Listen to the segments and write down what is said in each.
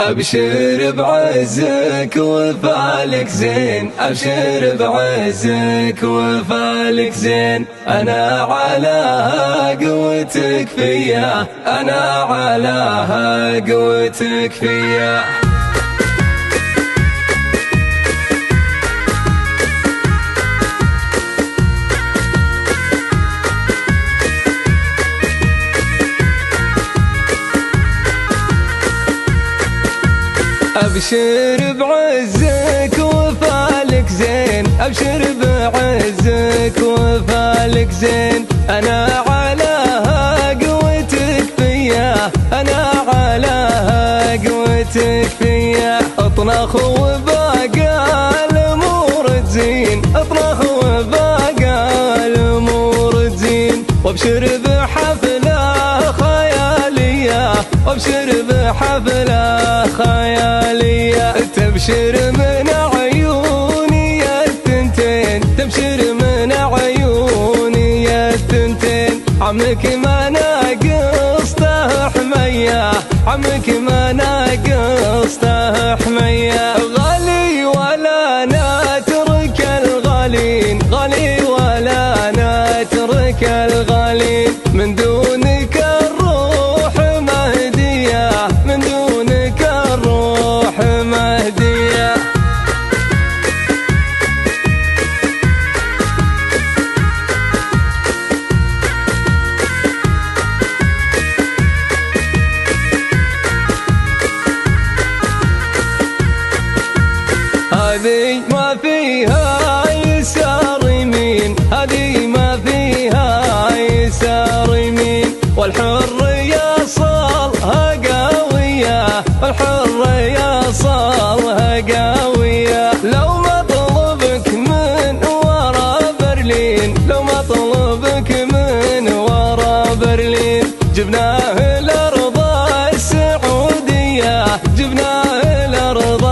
أبشر بعزك وفالك زين، أبشر بعزك وفالك زين. أنا على قوتك فيا، أنا على قوتك فيا. أبشر بعزك وفالك زين، أبشر بعزك وفالك زين. أنا على قوتك فيا، أنا على قوتك فيا. اطنخ وباقى الأمور تزين، اطنخ وباقى الأمور تزين. وابشر بحفلة خيالية، وابشر بحفلة خيالية. تبشر من عيوني الثنتين، تبشر من عيوني الثنتين. عمك ما ناقصته حمية، عمك ما ناقصته حمية. غالي ولا نترك الغالين، غالي ولا نترك الغالين. من دونك الروح مهدية، من دونك الروح مهدية. هذه ما فيها يسار يمين، هذه ما فيها يسار يمين. والحر يصلها قوية، والحر يصلها قوية. لو مطلبك من ورا برلين، لو مطلبك من ورا برلين. جبناه الأرض السعودية، جبناه الأرض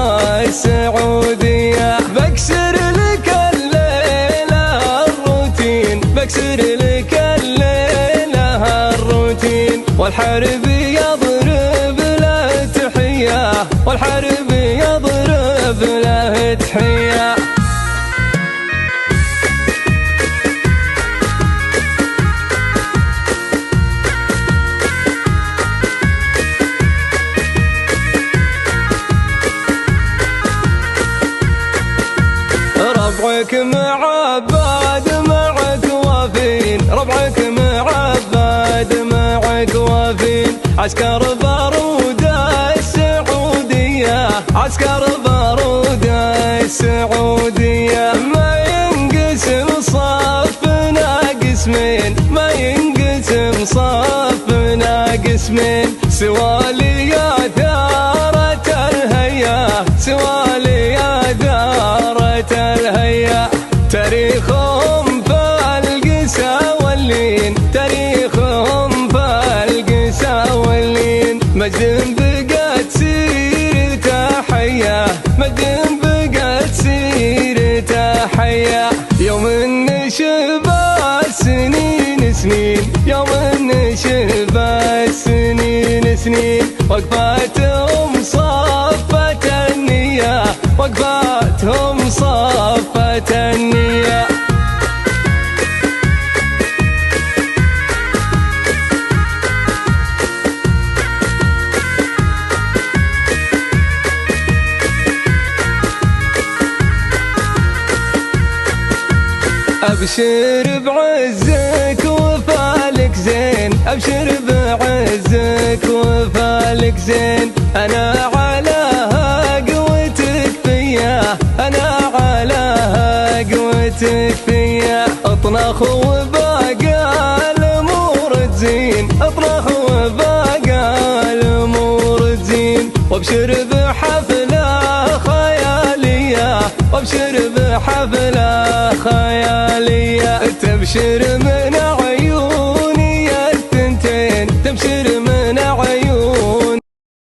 السعودية. بكسر لك الليلة الروتين، بكسر لك الليلة الروتين. والحرب يضرب له تحية، والحرب يضرب له تحية. ربعك معباد معك وافين، ربعك معباد معك وافين. عسكر بارود السعودية، عسكر بارود السعودية. ما ينقسم صفنا قسمين، ما ينقسم صفنا قسمين. سوالي يا ثارة الهيا، سوالي يا ثارة الهيا. تاريخهم فالقسا واللين، تاريخهم فالقسا واللين. مجد بقت سيرته حية، مجد بقت سيرته حية. يوم نشب السنين سنين، يوم نشب السنين سنين. وقفاتهم صفت النية، وقفاتهم صفت النية. أبشر بعزك وفالك زين، أبشر بعزك وفالك زين. أنا على قوتك فيا، أنا على قوتك فيا. اطنخ وباقى الأمور تزين، اطنخ وباقى الأمور تزين. وابشر بحفلة خيالية، وابشر بحفلة خيالية. تبشر من عيوني الثنتين، تبشر من عيون.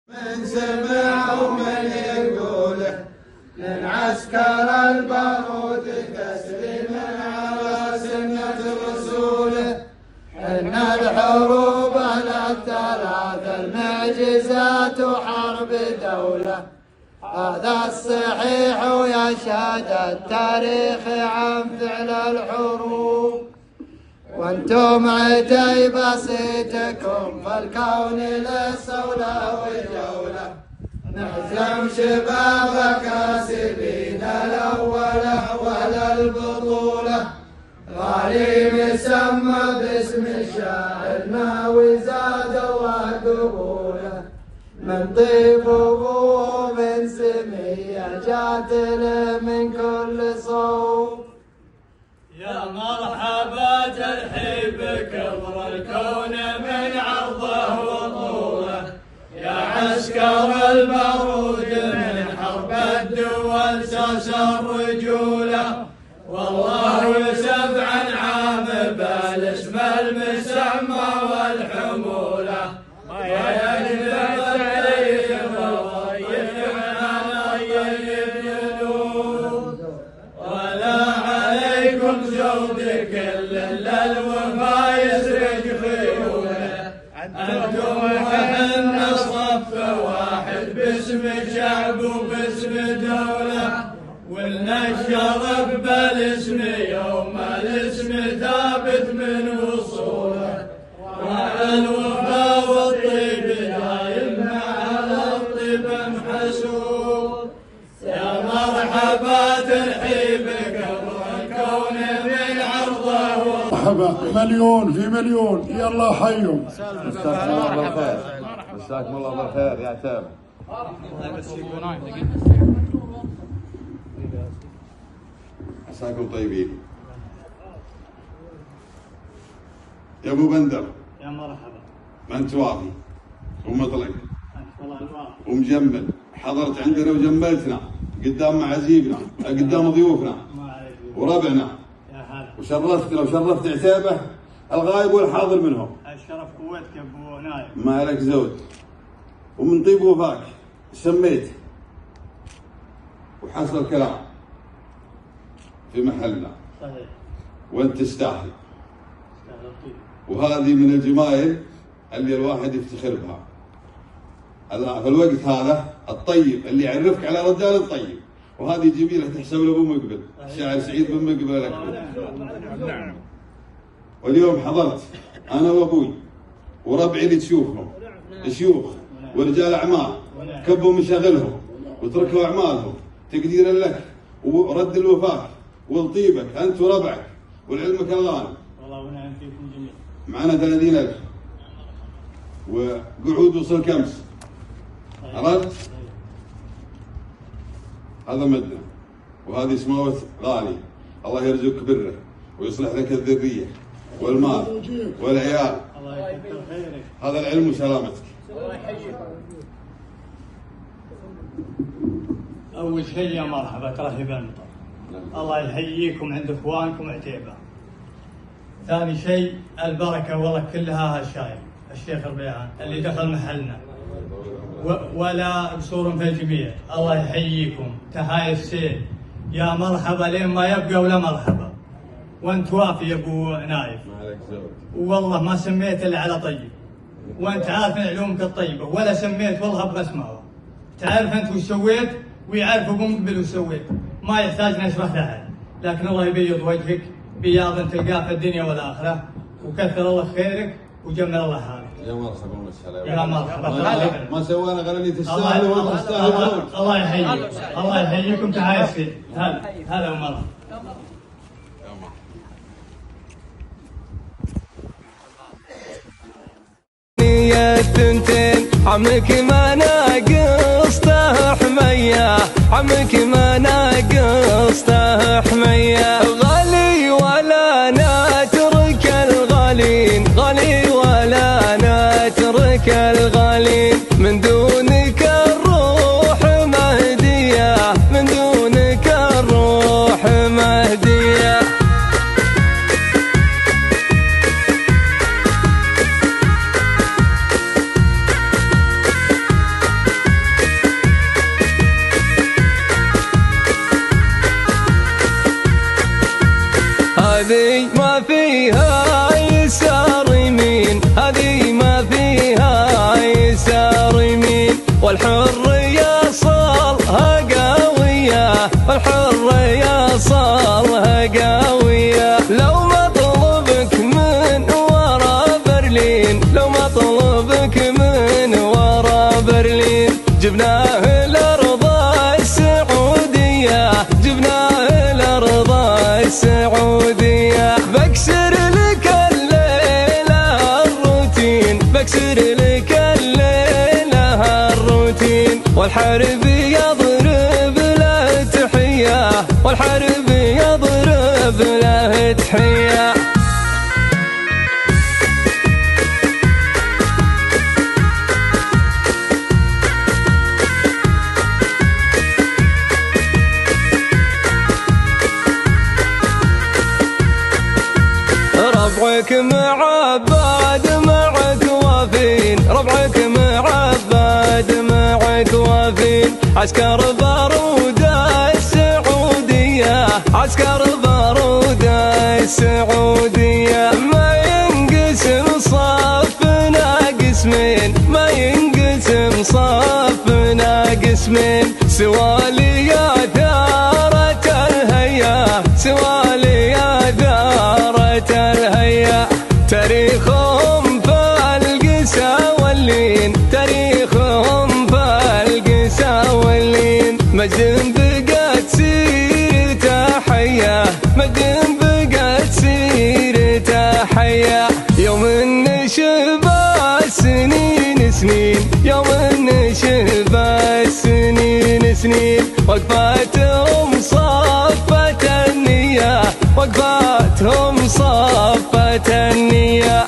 من سمع ومن يقوله للعسكر البارود تسليم على سنة رسوله. حنا الحروب الثلاث المعجزات وحرب بدولة. هذا الصحيح ويشهد التاريخ عن فعل الحروب، وانتم عتيب صيتكم فالكون للصولة والجولة. نهزم شباب كاسبين الأول البطولة. غالي مسمى باسم شاعرنا وزاد وقبوله. من طيب أبوه من سمية جاتل من كل صوب. يا مرحبا ترحيب كبر الكون من عرضه وطوله. يا عسكر البارود من حرب الدول ساس الرجوله. والله يسب عن عام بالاسم المسمى والحموله. ويجب التاريخ ويجعلنا طيب جنود. ولا عليكم زود كل الوفا يسرق خيوله. انتم وحنا صف واحد باسم شعب وباسم دوله. ولنا الشرف بالاسم يوم الاسم ثابت من وصوله. وعلى الوفا والطيب دايم على الطيب محسوب. يا مرحبا ترحيب كبر الكون من عرضه. مرحبا مليون في مليون. يلا حيهم. مساكم الله بالخير. مساكم الله بالخير يا عتاب. عساكم طيبين. يا ابو بندر يا مرحبا. ما انت واقي ومطلق والله الواقع. ومجمل. حضرت عندنا وجملتنا قدام معازيبنا قدام ضيوفنا ما عليك. وربعنا يا هلا. وشرفتنا وشرفت عتابه الغايب والحاضر منهم. الشرف قوتك يا ابو نايف. ما لك زود. ومن طيب وفاك سميت وحصل الكلام في محلنا صحيح. وانت تستاهل. استاهل الطيب. وهذه من الجمايل اللي الواحد يفتخر بها. في الوقت هذا الطيب اللي يعرفك على رجال الطيب. وهذه جميله تحسب لابو مقبل الشاعر سعيد بن مقبل الاكبر. واليوم حضرت انا وابوي وربعي اللي تشوفهم شيوخ ورجال اعمال كبوا مشاغلهم وتركوا اعمالهم تقديرا لك ورد الوفاك ولطيبك انت وربعك ولعلمك الغانم. والله ونعم فيكم جميعا. معنا 30,000 وقعود وصل كمس. عرفت؟ هذا مدنا وهذه سماوة غالي. الله يرزقك بره ويصلح لك الذرية والمال والعيال. الله يكثر خيرك. هذا العلم وسلامتك. اول شيء يا مرحبا ترحيب المطر. الله يحييكم عند اخوانكم عتيبه. ثاني شيء البركه والله كلها هالشايب الشيخ ربيعان اللي دخل محلنا ولا قصور في الجميع. الله يحييكم. تحايا السيل يا مرحبا لين ما يبقى ولا مرحبا. وانت وافي يا ابو نايف. والله ما سميت الا على طيب. وانت عارف ان علومك الطيبه ولا سميت والله ابغى اسمعها. تعرف انت وش سويت ويعرف ابو مقبل وش سويت. ما يحتاج نشرح لها. لكن الله يبيض وجهك بياض تلقاه في الدنيا والاخره. وكثر الله خيرك وجمل الله حالك. يا مرحبا ومسهلا. يا مرحبا. ما سوانا غير اني تستاهل وانت تستاهل. الله يحييك. الله يحييكم. تحايا السيل. هلا ومرحبا. الثنتين عمك ما ناقصته حمية. عمك ما ناقصته حمية. غالي ولا نترك الغالين. غالي ولا نترك الغالين. من دونك الروح مهدية. من دونك الروح مهدية. جبناه الأرض السعودية، جبناه الأرض السعودية. بكسر لك الليلة الروتين، بكسر لك الليلة الروتين، والحرب يضرب له تحية، والحرب يضرب له تحية. ربعك معباد معك وافين، ربعك معباد معك وافين. عسكر بارود السعودية، عسكر بارود السعودية. ما ينقسم صفنا قسمين، ما ينقسم صفنا قسمين. سوالي يا ثارة الهيا، سوالي يا ثارة الهيا. تاريخهم فالقسا واللين، تاريخهم فالقسا واللين. مجد بقت سيرته حية، مجد بقت سيرته حية. يوم النشب السنين سنين، يوم النشب السنين سنين. وقفاتهم صفت النية، وقفاتهم صفت النية.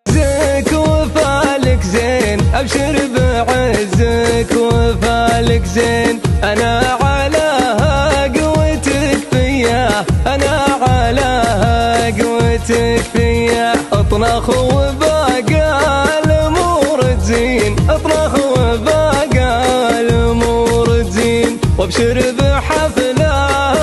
عزك وفالك زين، أبشر بعزك وفالك زين. أنا على قوتك فيا، أنا على قوتك فيا. اطنخ وباقى الأمور تزين، اطنخ وباقى الأمور تزين. وابشر بحفلة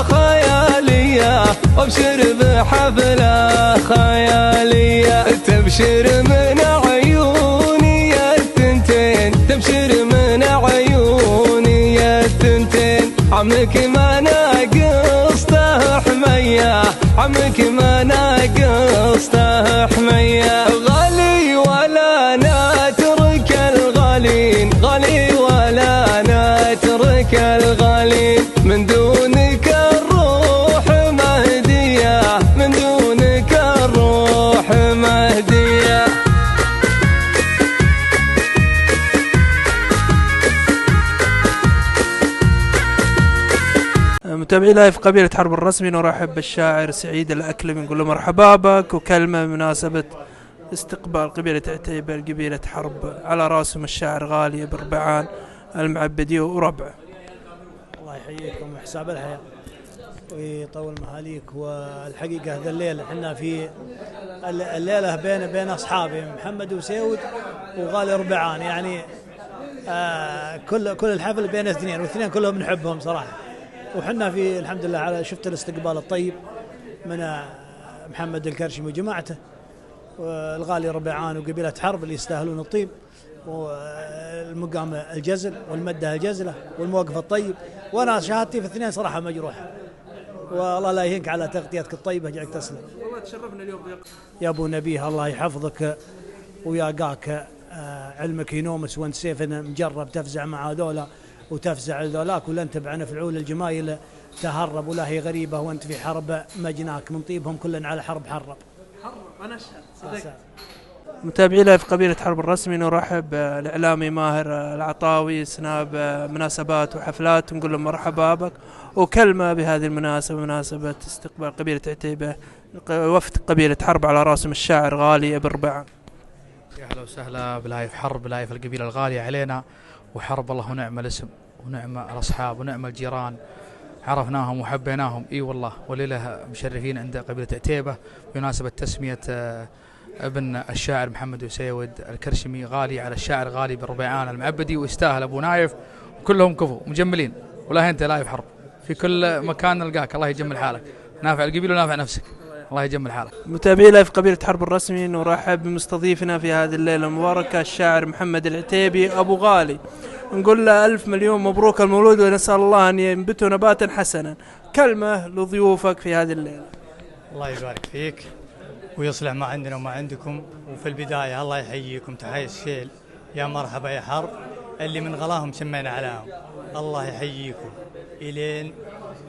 خيالية، وابشر بحفلة خيالية. تبشر من عيوني الثنتين، تبشر من عيوني الثنتين. عمك ما ناقصته حمية، عمك ما ناقصته حمية. غالي ولا نترك الغالين، غالي ولا نترك الغالين. من دونك الروح مهدية، من دونك الروح مهدية. متابعي لايف قبيلة حرب الرسمي، نرحب بالشاعر سعيد الأكلمي، نقول له مرحبا بك، وكلمة بمناسبة استقبال قبيلة عتيبة لقبيلة حرب على راسهم الشاعر غالي بن ربيعان المعبدي وربعه. الله يحييكم وحساب الحياة ويطول مهاليك. والحقيقة هذا الليلة احنا في الليلة بين أصحابي محمد وسيود وغالي ربيعان، يعني كل الحفل بين اثنين، والاثنين كلهم نحبهم صراحة. وحنا في الحمد لله على شفت الاستقبال الطيب من محمد الكرشمي وجماعته، والغالي ربيعان وقبيلة حرب اللي يستاهلون الطيب، والمقام الجزل والمدة الجزلة والموقف الطيب. وانا شهادتي في الاثنين صراحة مجروحة، والله لا يهينك على تغطيتك الطيبة، جعلك تسلم. والله تشرفنا اليوم يا ابو نبيه، الله يحفظك وياقاك. علمك ينومس وانت سيفنا مجرب، تفزع مع هذولا وتفزع ذولاك، ولا انت بعنا فعول الجمايل تهرب، ولا هي غريبة وانت في حرب مجناك. من طيبهم كلنا على حرب حرب أنا أشهد. متابعي لايف قبيلة حرب الرسمي، نرحب الإعلامي ماهر العطاوي سناب مناسبات وحفلات، نقول له مرحبا بك، وكلمة بهذه المناسبة، مناسبة استقبال قبيلة عتيبة وفد قبيلة حرب على راسهم الشاعر غالي بن ربيعان. يا اهلا وسهلا بلايف حرب، لايف القبيلة الغالية علينا، وحرب الله ونعم الاسم ونعم الأصحاب ونعم الجيران، عرفناهم وحبيناهم. اي والله، وليله مشرفين عند قبيلة عتيبة بمناسبة تسمية ابن الشاعر محمد وسيود الكرشمي غالي على الشاعر غالي بن ربيعان المعبدي، ويستاهل ابو نايف، وكلهم كفو مجملين. ولا انت لايف حرب في كل مكان نلقاك، الله يجمل حالك، نافع القبيله ونافع نفسك، الله يجمل حالك. متابعي لايف قبيلة حرب الرسمي، نرحب بمستضيفنا في هذه الليلة المباركة الشاعر محمد العتيبي أبو غالي، نقول له ألف مليون مبروك المولود، ونسأل الله أن ينبته نباتا حسنا. كلمة لضيوفك في هذه الليلة. الله يبارك فيك ويصلح ما عندنا وما عندكم. وفي البداية الله يحييكم تحية الشيل يا مرحبا يا حرب، اللي من غلاهم سمينا عليهم. الله يحييكم إلين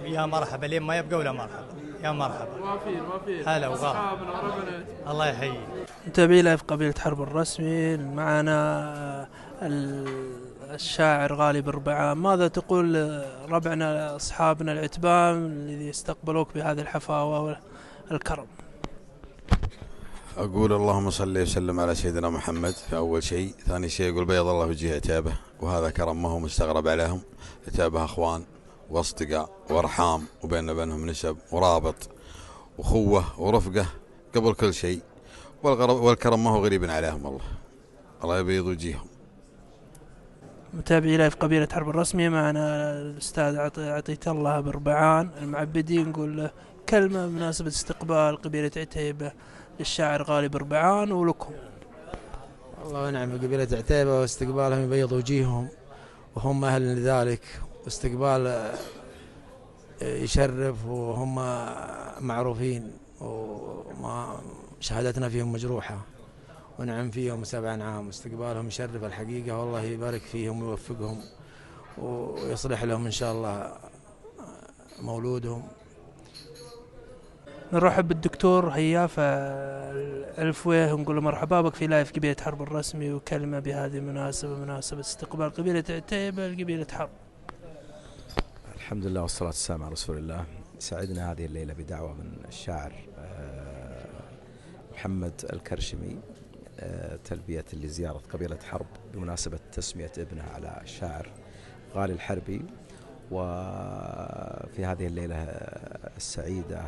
يا مرحبا، لين ما يبقى ولا مرحبا. يا مرحبا ما في هلا وغلا. أصحابنا وربنا. الله يحييك. متابعي لايف قبيلة حرب الرسمي، معنا الشاعر غالي بربعان. ماذا تقول ربعنا أصحابنا العتبان الذي استقبلوك بهذه الحفاوة والكرم؟ أقول اللهم صل وسلم على سيدنا محمد في أول شيء. ثاني شيء أقول بيض الله وجه عتابه، وهذا كرم ما هو مستغرب عليهم. عتابه أخوان واصدقاء وارحام، وبيننا بينهم نسب ورابط وأخوة ورفقة قبل كل شيء، والكرم ما هو غريب عليهم. الله يبيض وجيههم. متابعي لايف قبيلة حرب الرسمي، معنا الأستاذ عطيت الله بربعان المعبدي. نقول له كلمة بمناسبة استقبال قبيلة عتيبة للشاعر غالي بربعان ولكم. الله ونعم قبيلة عتيبة، واستقبالهم يبيض وجيههم وهم أهل لذلك، واستقبال يشرف، وهم معروفين وما شهادتنا فيهم مجروحة، ونعم فيهم 7 عام. واستقبالهم يشرف الحقيقة، والله يبارك فيهم ويوفقهم ويصلح لهم إن شاء الله مولودهم. نرحب بالدكتور هيافة الفويه ونقول له مرحبا بك في لايف قبيلة حرب الرسمي، وكلمة بهذه المناسبة، مناسبة استقبال قبيلة عتيبة لقبيلة حرب. الحمد لله والصلاة والسلام على رسول الله. سعدنا هذه الليلة بدعوة من الشاعر محمد الكرشمي تلبية لزيارة قبيلة حرب بمناسبة تسمية ابنه على الشاعر غالي الحربي. وفي هذه الليلة السعيدة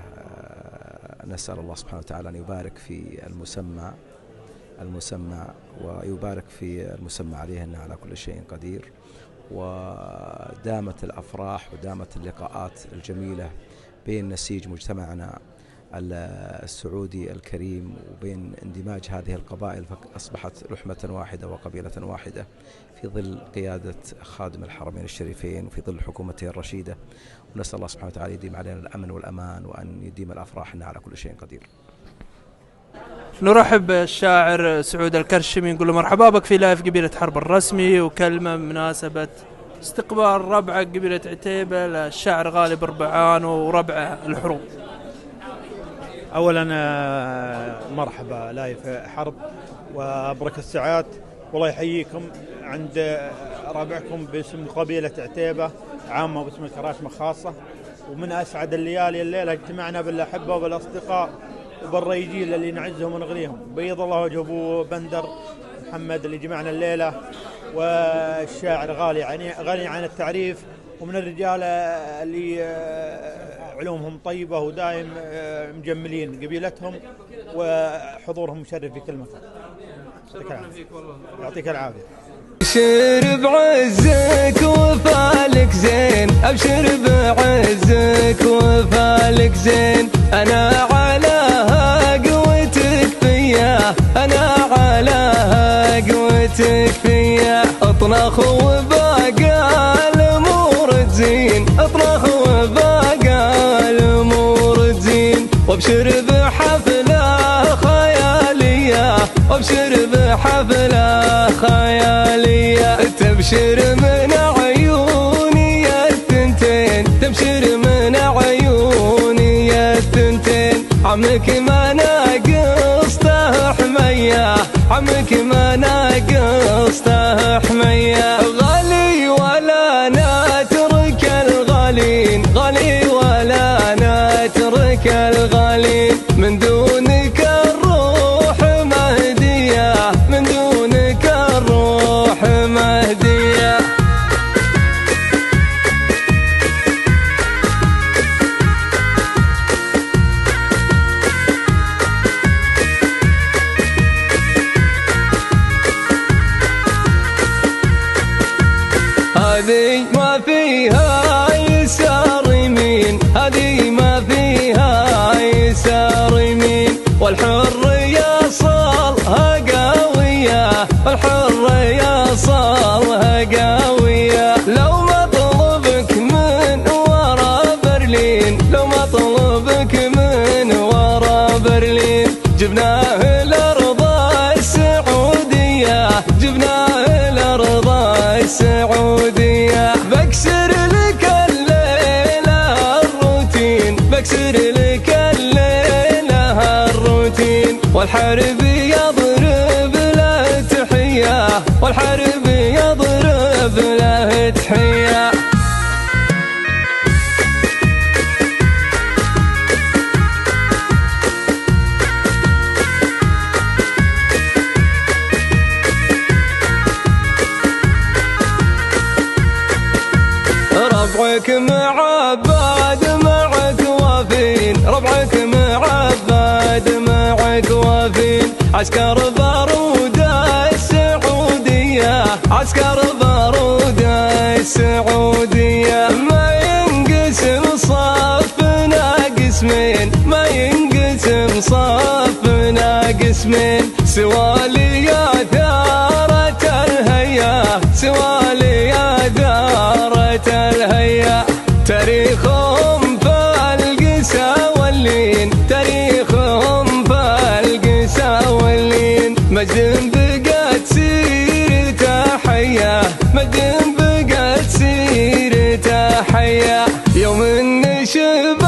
نسأل الله سبحانه وتعالى أن يبارك في المسمى ويبارك في المسمى عليه، أنه على كل شيء قدير. ودامت الأفراح ودامت اللقاءات الجميلة بين نسيج مجتمعنا السعودي الكريم، وبين اندماج هذه القبائل، فأصبحت لحمة واحدة وقبيلة واحدة في ظل قيادة خادم الحرمين الشريفين وفي ظل حكومته الرشيدة. ونسأل الله سبحانه وتعالى يديم علينا الأمن والأمان، وأن يديم الأفراح، إنه على كل شيء قدير. نرحب بالشاعر سعود الكرشمي، نقول له مرحبا بك في لايف قبيلة حرب الرسمي، وكلمة بمناسبة استقبال ربعة قبيلة عتيبة للشاعر غالي بربعان وربعه الحروب. أولا مرحبا لايف حرب وبركة الساعات، والله يحييكم عند ربعكم باسم قبيلة عتيبة عامة وباسم الكراشمة خاصة. ومن أسعد الليالي الليلة اجتمعنا بالأحبة وبالأصدقاء وبالريجيل اللي نعزهم ونغريهم. بيض الله وجه أبو بندر محمد اللي جمعنا الليلة، والشاعر غالي عن التعريف، ومن الرجال اللي علومهم طيبة ودائم مجملين قبيلتهم، وحضورهم مشرف في كل مكان. يعطيك العافية. أبشر بعزك وفالك زين، أبشر بعزك وفالك زين، أنا على قوتك فيا، أنا على قوتك فيا، اطنخ وباقى الأمور تزين، اطنخ وباقى الأمور تزين، وابشر بحفلة خيالية، وابشر بحفلة خيالية، تبشر من عيوني الثنتين، تبشر من عيوني الثنتين، عمك ما ناقصته حمية، عمك ما ناقصته حمية، غالي ولا نترك الغالين، غالي ولا نترك الغالين، من دونك الروح مهدية، من دونك الروح مهدية. هذه ما فيها يسار يمين، هذه ما فيها يسار يمين، والحر يصلها قوية، الحر يصلها قوية، لو مطلبك من ورا برلين، لو مطلبك من ورا برلين، جبناه الأرض السعودية، جبناه والحرب يضرب له تحية والحرب يضرب له تحية. ربعك معباد معك وافين ربعك معباد معك وافين عسكر بارود السعودية عسكر بارود السعودية ما ينقسم صفنا قسمين ما ينقسم صفنا قسمين سوالي يا ثارة الهيا سوالي يا ثارة الهيا. تاريخهم فالقسا واللين تاريخهم فالقسا واللين مجد بقت سيرته حية مجد بقت سيرته حية. يوم النشب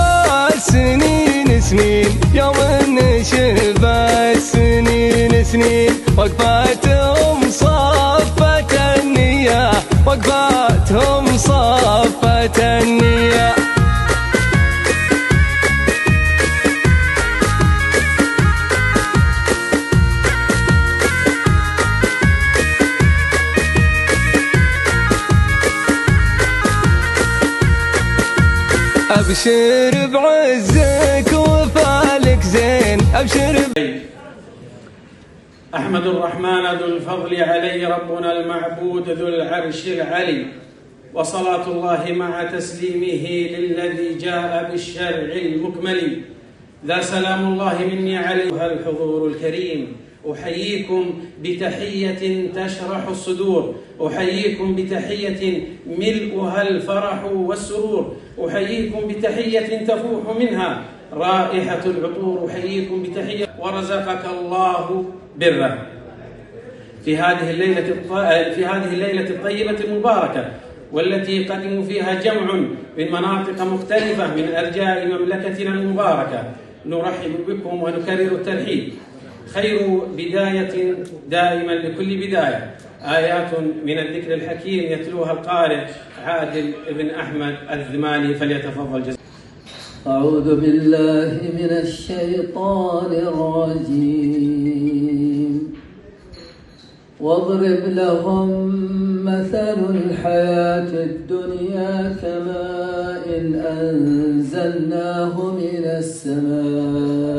السنين سنين يوم النشب السنين سنين وقفاتهم صفت النية وقفاتهم صفت النية. أبشر بعزك وفالك زين أبشر أحمد الرحمن ذو الفضل علي ربنا المعبود ذو العرش العلي وصلاة الله مع تسليمه للذي جاء بالشرع المكمل ذا سلام الله مني عليها الحضور الكريم. أحييكم بتحية تشرح الصدور أحييكم بتحية ملؤها الفرح والسرور أحييكم بتحية تفوح منها رائحة العطور أحييكم بتحية ورزقك الله بره في هذه الليلة الطيبة المباركة والتي قدموا فيها جمع من مناطق مختلفة من أرجاء مملكتنا المباركة. نرحب بكم ونكرر الترحيب. خير بداية دائما لكل بداية آيات من الذكر الحكيم يتلوها القارئ عادل بن أحمد الذماني فليتفضل جزاء. أعوذ بالله من الشيطان الرجيم. واضرب لهم مثل الحياة الدنيا كماء أنزلناه من السماء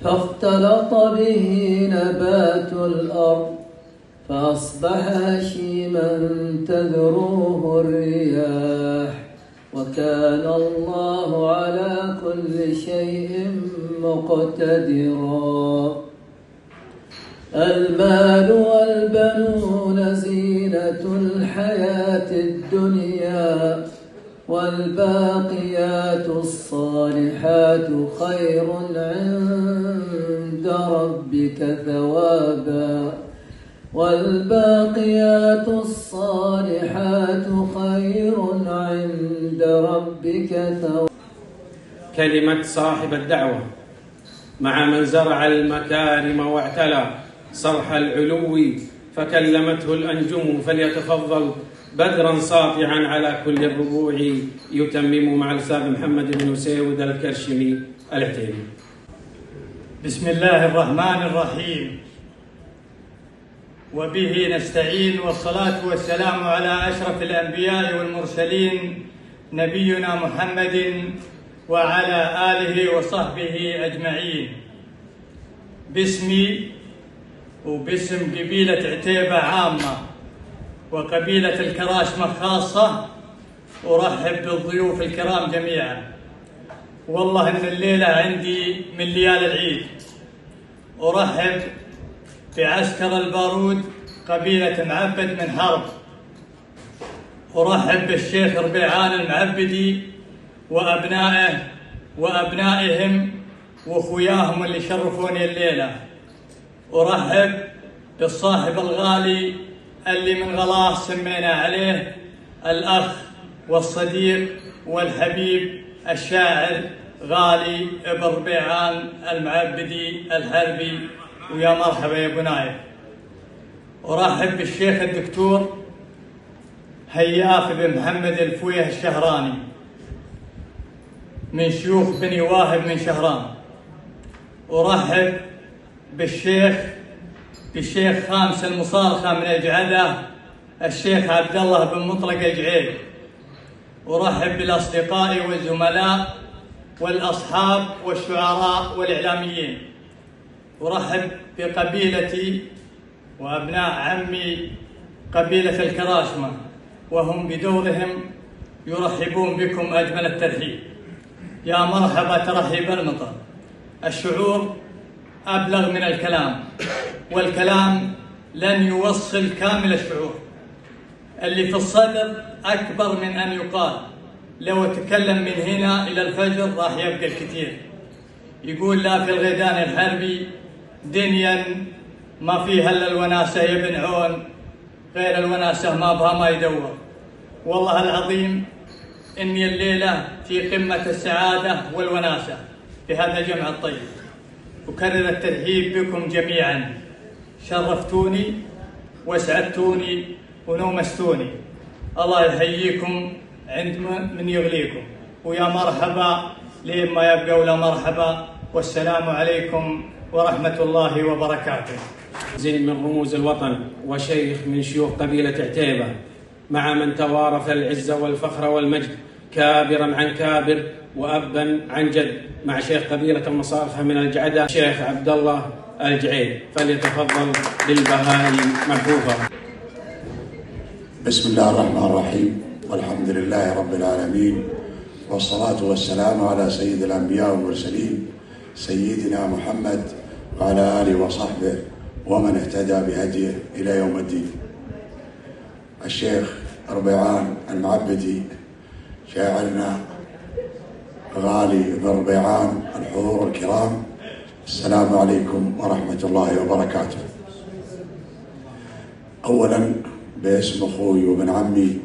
فاختلط به نبات الأرض فأصبح هشيما تذروه الرياح وكان الله على كل شيء مقتدرا. المال والبنون زينة الحياة الدنيا والباقيات الصالحات خير عند ربك ثوابا والباقيات الصالحات خير عند ربك ثوابا. كلمة صاحب الدعوة مع من زرع المكارم واعتلى صرح العلو فكلمته الأنجم فليتفضل بدرا ساطعا على كل الربوع يتمم مع الأستاذ محمد بن سيود الكرشمي العتيبي. بسم الله الرحمن الرحيم وبه نستعين والصلاة والسلام على أشرف الأنبياء والمرسلين نبينا محمد وعلى آله وصحبه أجمعين. باسمي وباسم قبيلة عتيبة عامة وقبيلة الكراشمة خاصة أرحب بالضيوف الكرام جميعا. والله إن الليلة عندي من ليالي العيد. أرحب بعسكر البارود قبيلة معبد من حرب. أرحب بالشيخ ربيعان المعبدي وأبنائه وأبنائهم وأخوياهم اللي شرفوني الليلة. أرحب بالصاحب الغالي اللي من غلاه سمينا عليه الأخ والصديق والحبيب الشاعر غالي ابن ربيعان المعبدي الحربي، ويا مرحبا يا ابو نايف. ارحب بالشيخ الدكتور هياف بن محمد الفويه الشهراني من شيوخ بني واهب من شهران. ارحب بالشيخ خامس المصارخه من الجعده الشيخ عبد الله بن مطلق الجعيد. ارحب بالاصدقاء والزملاء والاصحاب والشعراء والاعلاميين. ارحب بقبيلتي وابناء عمي قبيله الكراشمه، وهم بدورهم يرحبون بكم اجمل الترحيب. يا مرحبا ترحيب المطر. الشعور ابلغ من الكلام، والكلام لن يوصل كامل الشعور. اللي في الصدر اكبر من ان يقال. لو تكلم من هنا الى الفجر راح يبقى الكثير. يقول لا في الغيدان الحربي دنيا ما فيها الا الوناسه يا بن عون، غير الوناسه ما بها ما يدور. والله العظيم اني الليله في قمه السعاده والوناسه في هذا الجمع الطيب. اكرر الترحيب بكم جميعا. شرفتوني واسعدتوني ونومستوني. الله يحييكم عند من يغليكم، ويا مرحبا لما يبقى ولا مرحبا. والسلام عليكم ورحمة الله وبركاته. زين من رموز الوطن وشيخ من شيوخ قبيلة عتيبة، مع من توارث العزة والفخر والمجد كابرا عن كابر وأبا عن جد، مع شيخ قبيلة المصارخة من الجعدة الشيخ عبد الله الجعيد. فليتفضل بالبهاء محفوفا. بسم الله الرحمن الرحيم، والحمد لله رب العالمين، والصلاة والسلام على سيد الأنبياء والمرسلين سيدنا محمد وعلى آله وصحبه ومن اهتدى بهديه إلى يوم الدين. الشيخ ربيعان المعبدي شاعرنا غالي بن ربيعان، الحضور الكرام، السلام عليكم ورحمة الله وبركاته. أولا باسم أخوي وابن عمي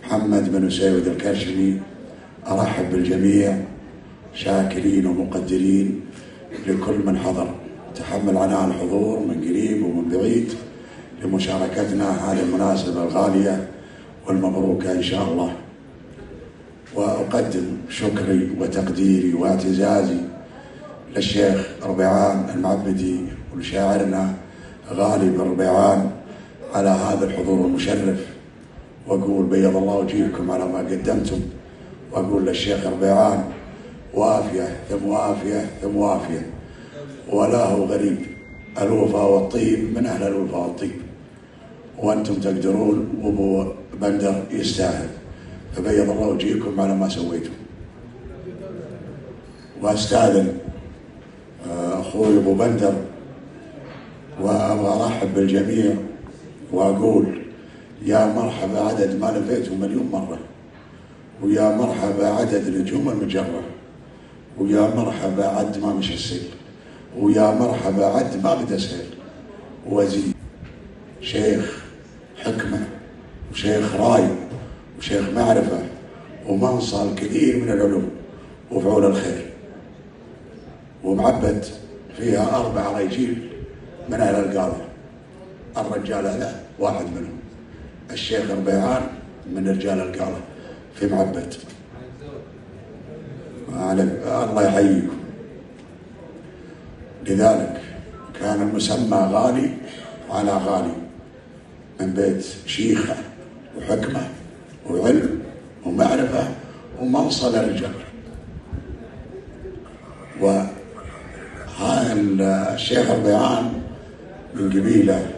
محمد بن سيود الكرشمي أرحب بالجميع، شاكرين ومقدرين لكل من حضر تحمل عناء الحضور من قريب ومن بعيد لمشاركتنا هذه المناسبة الغالية والمبروكة إن شاء الله. وأقدم شكري وتقديري واعتزازي للشيخ ربيعان المعبدي ولشاعرنا غالي بن ربيعان على هذا الحضور المشرف، وأقول بيض الله وجهكم على ما قدمتم، وأقول للشيخ ربيعان وافية ثم وافية ثم وافية، ولا هو غريب. الوفاء والطيب من أهل الوفاء والطيب، وأنتم تقدرون، وأبو بندر يستاهل، فبيض الله وجهكم على ما سويتم. وأستاذن أخوي أبو بندر وأرحب بالجميع وأقول يا مرحبا عدد ما لفيته مليون مرة، ويا مرحبا عدد نجوم المجرة، ويا مرحبا عد ما مشى السيل، ويا مرحبا عد ما بدا سيل. وزيد شيخ حكمة وشيخ راي وشيخ معرفة ومنصل الكثير من العلوم وفعول الخير، ومعبد فيها 4 رجال من أهل القاضي. الرجال هذا واحد منهم، الشيخ ربيعان من رجال القاضي في معبد. الله يحييكم. لذلك كان المسمى غالي على غالي، من بيت شيخة وحكمة وعلم ومعرفة ومنصل الرجال. وهذا الشيخ ربيعان من قبيلة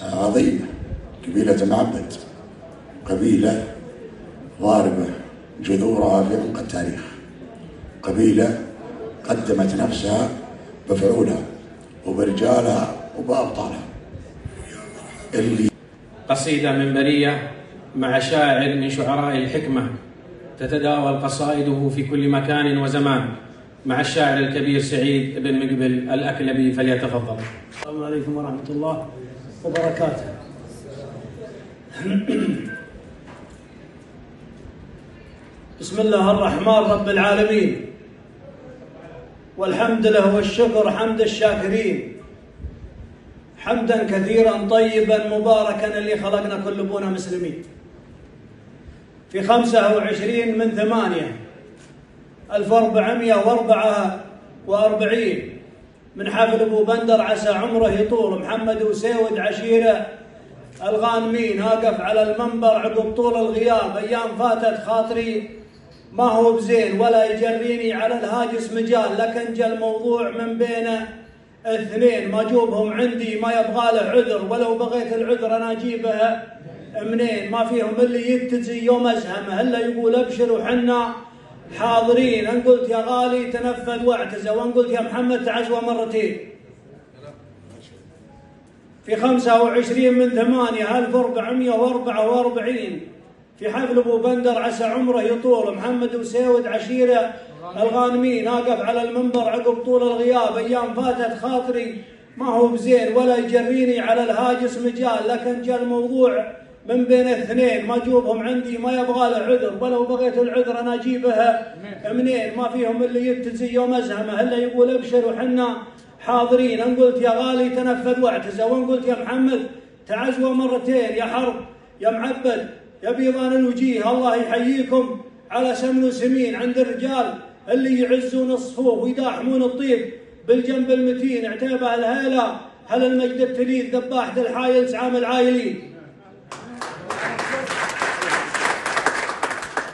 عظيمة، قبيلة معبد، قبيلة ضاربة جذورها في عمق التاريخ، قبيلة قدمت نفسها بفعولها وبرجالها وبأبطالها. قصيدة منبرية مع شاعر من شعراء الحكمة تتداول قصائده في كل مكان وزمان، مع الشاعر الكبير سعيد بن مقبل الأكلبي. فليتفضل. السلام عليكم ورحمة الله وبركاته. بسم الله الرحمن رب العالمين، والحمد له والشكر حمد الشاكرين، حمدا كثيرا طيبا مباركا اللي خلقنا كل بونا مسلمين. في 25/8/1444 من حفل ابو بندر عسى عمره يطول، محمد وسيود عشيره الغانمين، اقف على المنبر عقب طول الغياب، ايام فاتت خاطري ما هو بزين ولا يجريني على الهاجس مجال، لكن جا الموضوع من بين اثنين ما جوبهم عندي ما يبغى له عذر، ولو بغيت العذر انا اجيبه منين؟ ما فيهم اللي يتزي يوم ازهمه الا يقول ابشر وحنا حاضرين. ان قلت يا غالي تنفذ واعتزى، وان قلت يا محمد تعزوى مرتين. في 25/8/1444 في حفل ابو بندر عسى عمره يطول، محمد وسيود عشيره الغانمين، اقف على المنبر عقب طول الغياب، ايام فاتت خاطري ما هو بزين ولا يجريني على الهاجس مجال، لكن جاء الموضوع من بين اثنين ما جوبهم عندي ما يبغى له عذر، ولو بغيت العذر انا اجيبها منين؟ ما فيهم اللي يتزي يوم ازهمه الا يقول ابشر وحنا حاضرين. ان قلت يا غالي تنفذ واعتزى، وان قلت يا محمد تعزوى مرتين. يا حرب يا معبد يا بيضان الوجيه، الله يحييكم على سمن وسمين عند الرجال اللي يعزون الصفوف ويداحمون الطيب بالجنب المتين، اعتابها الهيله هل المجد التليد، ذباحة الحايل سعام العايلين.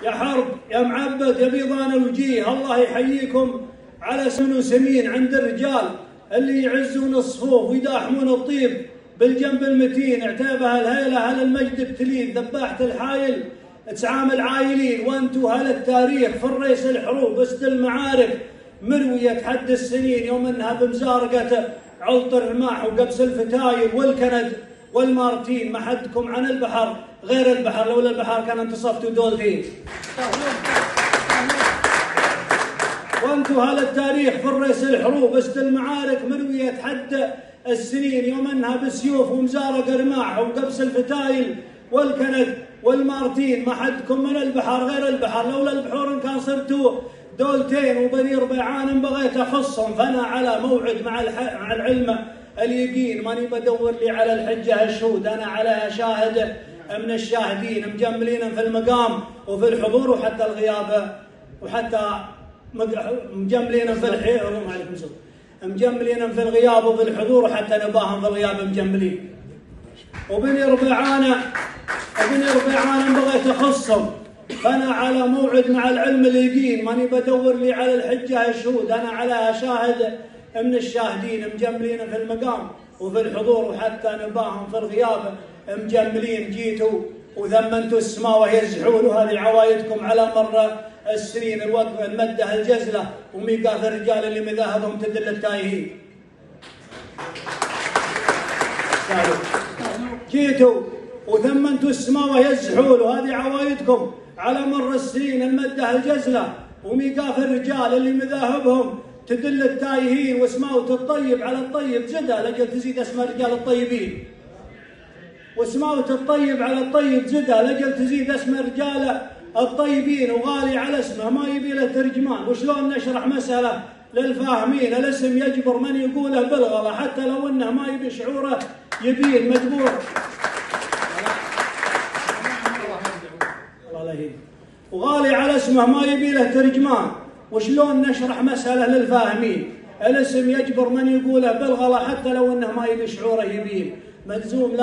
يا حرب يا معبد يا بيضان الوجيه، الله يحييكم على سمن وسمين عند الرجال اللي يعزون الصفوف ويداحمون الطيب بالجنب المتين، اعتابها الهيله هل المجد التليد، ذباحة الحايل تسعام العايلين. وانتو هل التاريخ في الريس الحروب اسد المعارك مرويه حد السنين، يوم انها بمزارقه علط الرماح وقبس الفتايل والكند والمارتين، ما حدكم عن البحر غير البحر، لولا البحر كان انتصفتوا دولتين. وانتو هل التاريخ في الريس الحروب اسد المعارك مرويه حد السنين، يوم انها بسيوف ومزارق رماح وقبس الفتايل والكند والمارتين، ما حدكم من البحر غير البحر، لولا البحور كان صرتوا دولتين. وبني ربيعان بغيت اخصهم، فانا على موعد مع العلم اليقين، ماني بدور لي على الحجه الشهود، انا على شاهد من الشاهدين، مجملين في المقام وفي الحضور وحتى الغياب، وحتى مجملين في مجملين في الغياب وفي الحضور، وحتى نباهم في الغياب مجملين. وبني ربيعان بغيت اخصهم، فانا على موعد مع العلم اليقين، ماني بدور لي على الحجه الشهود، انا على شاهد من الشاهدين، مجملين في المقام وفي الحضور، وحتى نباهم في الغياب مجملين. جيتوا وذمنتوا السماء وهي زحول، وهذه عوايدكم على مر السنين، الوقف المده الجزله وميقات الرجال اللي مذاهبهم تدل التايهين. جيتوا وثمنتوا السماء وهي زحول، وهذه عوايدكم على مر السنين، المده الجزله وميقاف الرجال اللي مذاهبهم تدل التايهين. واسماوت الطيب على الطيب زدا لاجل تزيد اسماء الرجال الطيبين، واسماوت الطيب على الطيب زدا لاجل تزيد اسماء الرجال الطيبين. وغالي على اسمه ما يبي له ترجمان، وشلون نشرح مساله للفاهمين؟ الاسم يجبر من يقوله بالغلا، حتى لو انه ما يبي شعوره يبين مجبور. وغالي على اسمه ما يبي له ترجمان، وشلون نشرح مسألة للفاهمين؟ الاسم يجبر من يقوله بالغلا، حتى لو انه ما يبي شعوره يبين. ملزوم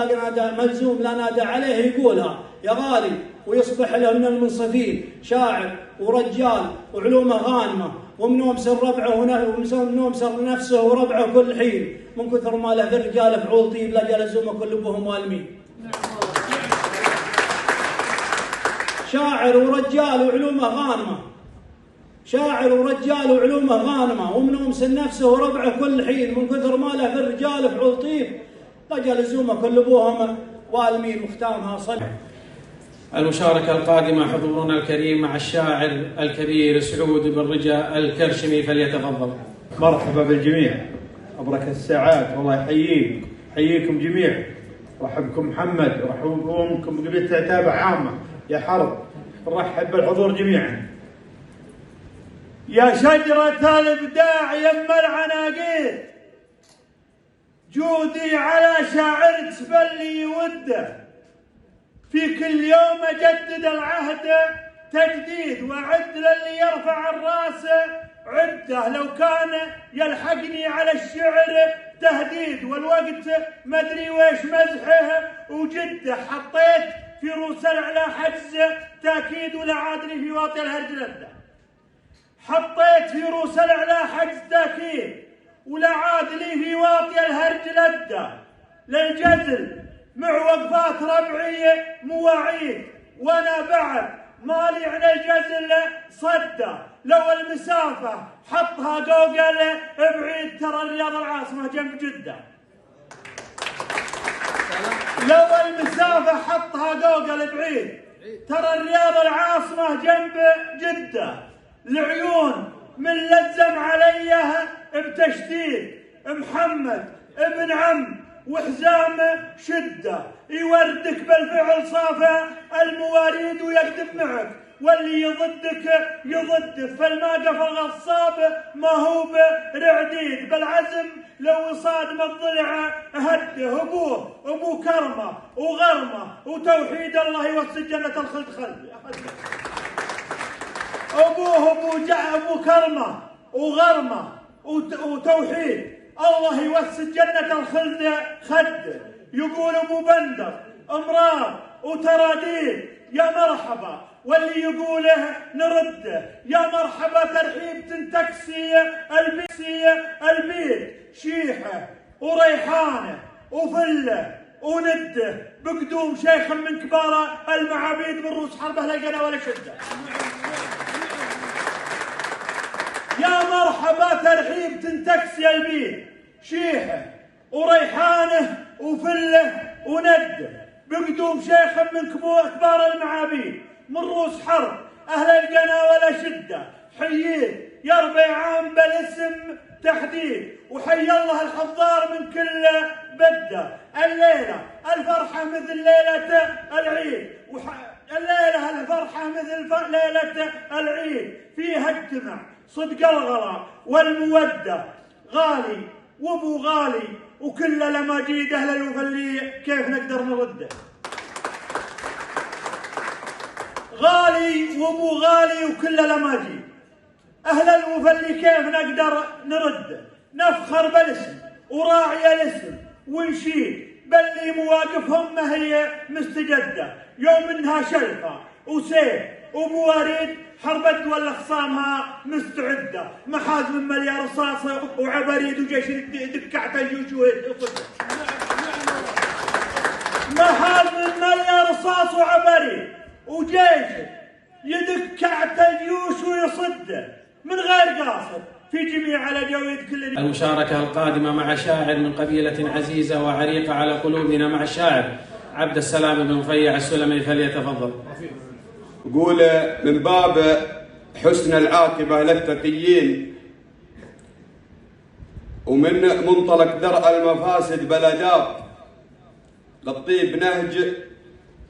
لا نادى عليه يقولها يا غالي، ويصبح له من المنصفين شاعر ورجال وعلومه غانمه، ومنومسر ربعه ومنومسر نفسه وربعه كل حين، من كثر ما له الرجال فعول طيب لا جلزومه كل ابوهم والمين. شاعر ورجال وعلومه غانمه، شاعر ورجال وعلومه غانمه، ومنومسر نفسه وربعه كل حين، من كثر ما له الرجال فعول طيب لا جلزومه كل ابوهم والمين. وختامها صلح. المشاركة القادمة حضورنا الكريم مع الشاعر الكبير سعود بن رجاء الكرشمي، فليتفضل. مرحبا بالجميع، أبرك الساعات، والله يحييك، يحييكم جميع. رحبكم محمد، رحبكم قبيلة عتابة عامة، يا حرب، نرحب بالحضور جميعا. يا شجرة الإبداع يم العناقيد، جودي على شاعر تسبلي وده، في كل يوم أجدد العهد تجديد، وأعد للي يرفع الراس عده، لو كان يلحقني على الشعر تهديد، والوقت مدري ويش مزحه وجده، حطيت في روس العلا حجز تأكيد، ولا عادني في واطي الهرج لده، حطيت في روس العلا حجز تأكيد، ولا عاد لي في واطي الهرج لده، للجزل مع وقفات ربعي مواعيد، وانا بعد مالي على الجزل صده، لو المسافة حطها جوجل بعيد، ترى الرياض العاصمة جنب جدة، لو المسافة حطها جوجل بعيد، ترى الرياض العاصمة جنب جدة، العيون من لزم عليها بتشديد، محمد ابن عم وحزام شدة، يوردك بالفعل صافى المواريد ويقدم معك، واللي يضدك يضدك، فالماقف الغصاب ما هو برعديد، بالعزم لو صادم الضلع هده، ابوه كرمه وغرمه وتوحيد، الله يوسع جنة الخلد خلد، ابو كرمه وغرمه وتوحيد، الله يوسع جنة الخلد خده، يقول ابو بندر امراض وتراديد، يا مرحبا واللي يقوله نرده، يا مرحبا ترحيب تنتكسي البيت، شيحه وريحانه وفله ونده، بقدوم شيخ من كبار المعابيد، من روس حربه لا جنا ولا شده، يا مرحبا ترحيب تنتكسي البيت، شيحه وريحانه وفله ونده، بقدوم شيخ من كبار المعابيد، من روس حرب اهل القنا ولا شده، حييت يا ربيعان بالاسم تحديد، وحي الله الحضار من كل بده، الليله الفرحه مثل ليله العيد، الليله الفرحه مثل ليله العيد، فيها اجتمع صدق الغلا والموده، غالي وابو غالي وكل لماجيد، اهل الوفلي كيف نقدر نرده، غالي وابو غالي وكل لماجيد، اهل الوفلي كيف نقدر نرده، نفخر بالاسم وراعي الاسم ونشيد، باللي مواقفهم ما هي مستجده، يوم انها شلفه وسيف ومواريد، حرب الدول خصامها مستعده، محاز من مليار رصاص وعبريد، وجيش دكعت الجيوش ويصده، محاز من مليار رصاص وعبريد وجيش يدكعت الجيوش ويصده، من غير قاصد في جميع الأجاويد كل. المشاركة القادمة مع شاعر من قبيلة عزيزة وعريقة على قلوبنا، مع الشاعر عبد السلام بن مفيع السلمي، فليتفضل. يقول من باب حسن العاقبة للتقيين، ومن منطلق درء المفاسد بلداب، للطيب نهج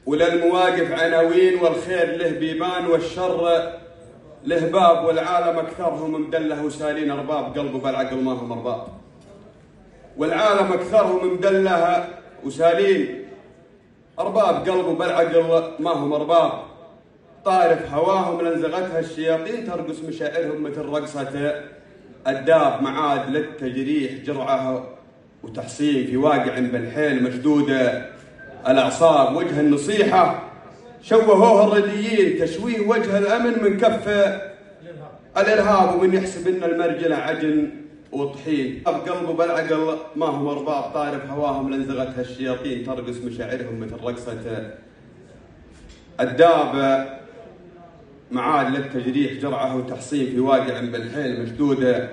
وللمواقف عناوين، والخير له بيبان والشر له باب، والعالم أكثرهم مدله وسالين أرباب، قلبه بالعقل ما هم أرباب، والعالم أكثرهم مدله وسالين أرباب، قلبه بالعقل ما هم أرباب، طارف هواهم لنزغتها الشياطين، ترقص مشاعرهم مثل رقصة الداب، معاد للتجريح جرعه وتحصين، في واقع بالحيل مشدودة الأعصاب، وجه النصيحة شوهوه الرديين، تشويه وجه الأمن من كف الإرهاب، ومن يحسب إن المرجلة عجن وطحين، قلبه بالعقل ما هم أرباب، طارف هواهم لنزغتها الشياطين، ترقص مشاعرهم مثل رقصة الداب، معاد للتجريح جرعه وتحصين، في واقع بالحيل مشدودة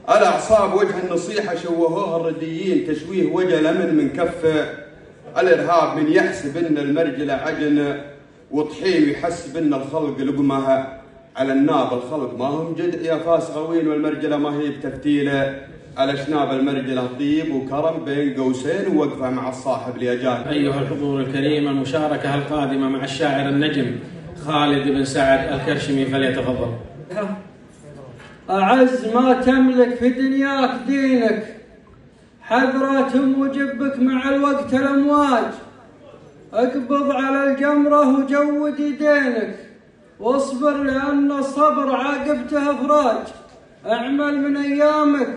الأعصاب، وجه النصيحة شوهوه الرديين، تشويه وجه الأمن من كف الإرهاب، من يحسب إن المرجلة عجن وطحين، يحسب إن الخلق لقمها على الناب، الخلق ما هم جدع يا فاس غوين، والمرجلة ما هي بتفتيله على شناب، المرجلة طيب وكرم بين قوسين، ووقفة مع الصاحب ليجان. أيها الحضور الكريم، المشاركة القادمة مع الشاعر النجم خالد بن سعد الكرشمي، فليتفضل. أعز ما تملك في دنياك دينك، حذرة وجبك مع الوقت الأمواج، اقبض على الجمرة وجود يدينك، واصبر لأن الصبر عاقبته إفراج، اعمل من أيامك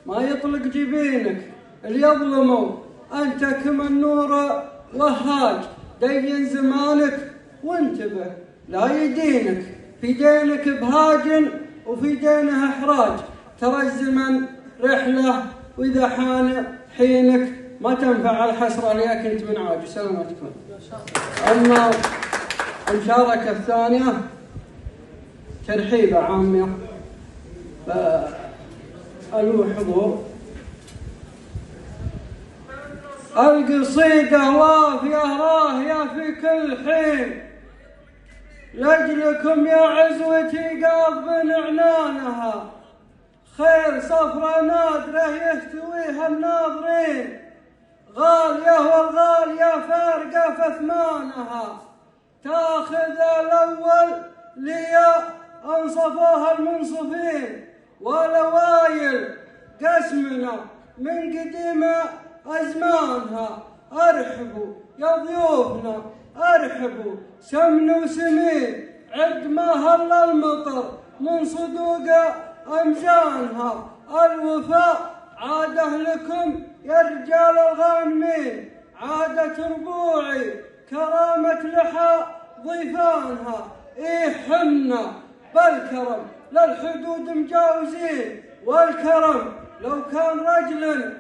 ما يطلق جبينك، اللي يظلموا أنت كما النور وهاج، دين زمانك وانتبه لا يدينك، في دينك بهاج وفي دينه إحراج، ترى الزمن رحلة وإذا حان حينك ما تنفع الحسرة ليك أنت من عاج. سلامتكم. أما المشاركة الثانية ترحيبة عامة ألو حضور القصيدة وافية راهية في كل حين، لأجلكم يا عزوتي قاض عنانها، خير صفرة نادرة يهتويها الناظرين، غالية والغالية فارقة في أثمانها، تاخذ الأول ليا أنصفوها المنصفين، والأوايل قسمنا من قديم أزمانها، أرحبوا يا ضيوفنا أرحبوا سمن وسمين، عد ما هل المطر من صدوق أمجانها، الوفاء عاده لكم يا رجال الغانمين، عادة ربوعي كرامة لحى ضيفانها، إيه حنا بالكرم للحدود مجاوزين، والكرم لو كان رجل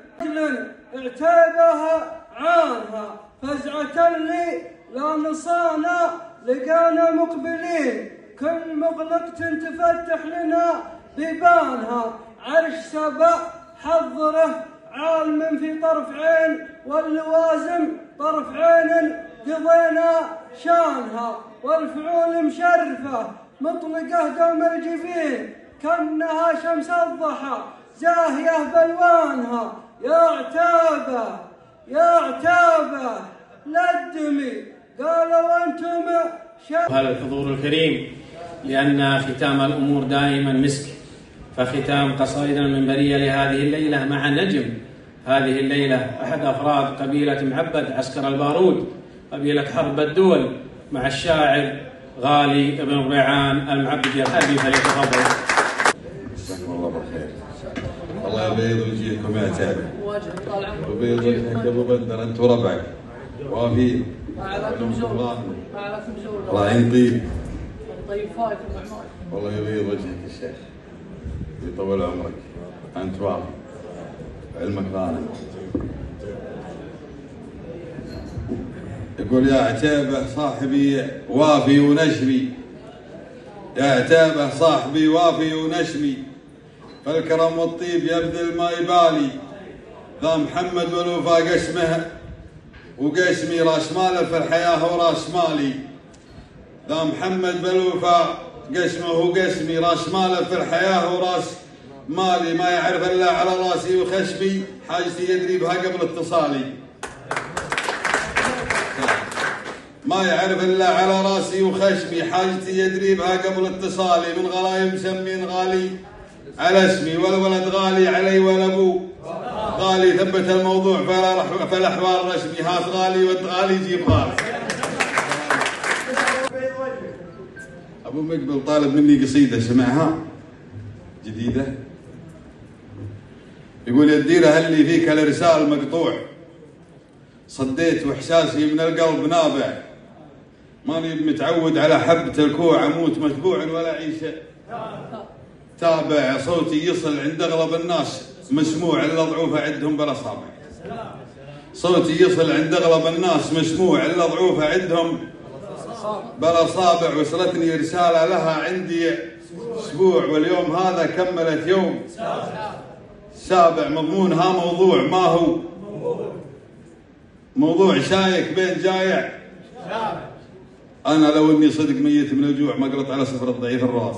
اعتابها عانها، فزعة اللي لا نصانا لقانا مقبلين، كل مغلقة تفتح لنا بيبانها، عرش سبع حضره عالم في طرف عين، واللوازم طرف عين قضينا شانها، والفعول مشرفة مطلقة دوم الجبين، كأنها شمس الضحى زاهية بلوانها، يا عتابة للدمي قالوا أنتم هذا الحضور الكريم، لأن ختام الأمور دائما مسك، فختام قصائدنا المنبرية لهذه الليلة مع نجم هذه الليلة أحد أفراد قبيلة معبد عسكر البارود، قبيلة حرب الدول، مع الشاعر غالي بن ربيعان المعبدي الحبي، فليتفضل. جزاكم الله بالخير. الله يبيض وجهكم يا عتابة، ويبيض وجهك ابو بدر، انت وربعك وافين الله ينطيب والله يبيض وجهك الشيخ، يطول عمرك، انت وافي علمك غانم. يقول يا عتابة صاحبي وافي ونشمي، يا عتابة صاحبي وافي ونشمي، فالكرم والطيب يبذل ما يبالي، ذا محمد والوفاء قسمه وقسمي، راس ماله في الحياة وراس مالي، ذا محمد بالوفاء قسمه وقسمي، راس ماله في الحياة وراس مالي، ما يعرف الا على راسي وخشمي، حاجتي يدري بها قبل اتصالي، ما يعرف الا على راسي وخشمي، حاجتي يدري بها قبل اتصالي، من غلايم مسمين غالي على اسمي، والولد غالي علي والابو غالي، ثبت الموضوع فالاحوال رسمي، هات غالي والغالي يجيب غالي. ابو مقبل طالب مني قصيده سمعها جديده، يقول يدي له اللي فيك الارسال مقطوع، صديت واحساسي من القلب نابع، ماني متعود على حبة الكوع، اموت متبوع ولا عيشه تابع، صوتي يصل عند اغلب الناس مسموع الا ضعوفه عندهم بلا صابع، صوتي يصل عند اغلب الناس مسموع الا ضعوفه عندهم بلا صابع، وصلتني رساله لها عندي اسبوع، واليوم هذا كملت يوم سابع، مضمونها موضوع ما هو موضوع شايك بين جايع، انا لو اني صدق ميت من الجوع ما قلت على صفر الضعيف الراس.